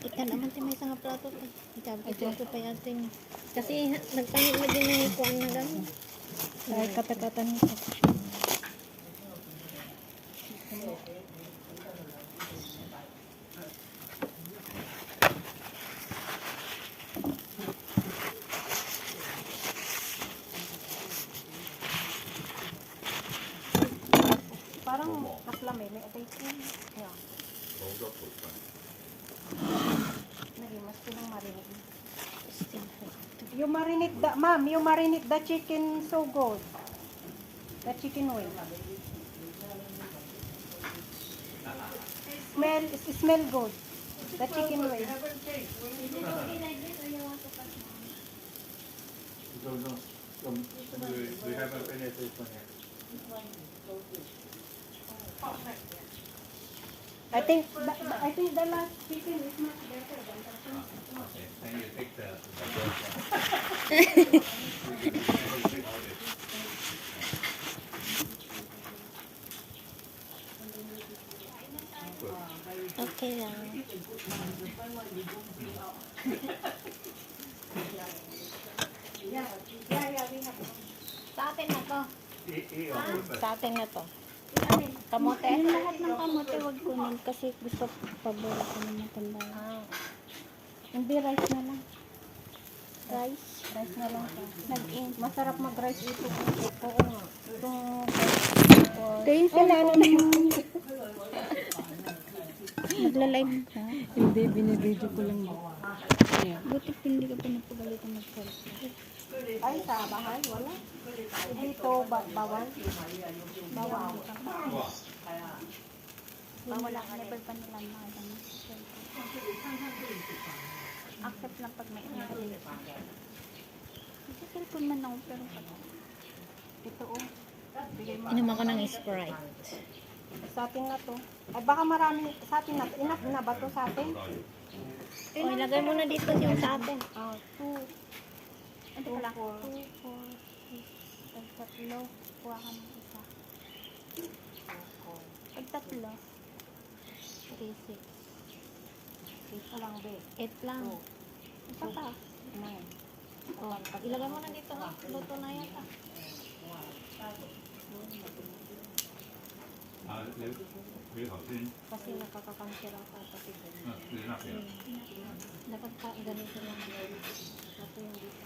Ikan naman tayo may isang plato to. Sabi ko ito pa yatin. Kasi nagpanik na din ng ikuan na gano'n. Ay katakatan nito. Parang kaslamay, may atay ko. Ayan. Narimas ko ng marinate. You marinate the, ma'am, you marinate the chicken so good. The chicken wing. Smell good. The chicken wing. We haven't finished this one yet. I think the last chicken is much better than the first. Okay, then you take the first one. Okay lang. Yeah, we have. Sa atin na to. Eat Sa atin na to. Kamote? Yung lahat ng kamote wag kunin kasi gusto pabor ko ng matanda. Hindi rice na lang. Rice? Rice na lang to. Nag-ink. Masarap mag-rice ito. Oo nga. Itong Kayo sila na yun. Magla-live ka? Hindi, binibidyo ko lang. Buti hindi ka pa napagalitan mag-selfie. ay sa bahay wala. Dito bawal. Bawal. Wala ka level pa nila mga accept lang pag may emergency. Kasi cellphone man ako pero Ito oh. inom ako ng Sprite. Sa atin na to. Ay baka marami sa atin na. Enough na ba to sa atin? O, ilagay mo na dito yung sa atin. 2, Ano pala? 2, 2, 4, 6, pag tatlo, kuha ka ng isa. Pag tatlo, 3, 6, 8 lang be. 8 lang. Isa pa. 9. O, ilagay mo na dito. Luto na yata. Kasi nakakakansira ka kasi Dapat pa ganito lang. Ito yung dito.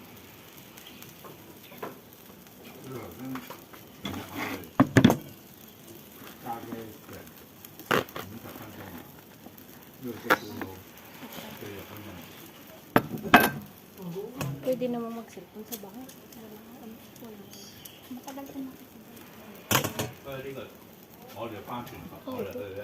pwede naman mag-cellphone sa bahay. Matagal ko na kasi. 这个好点发triển，好点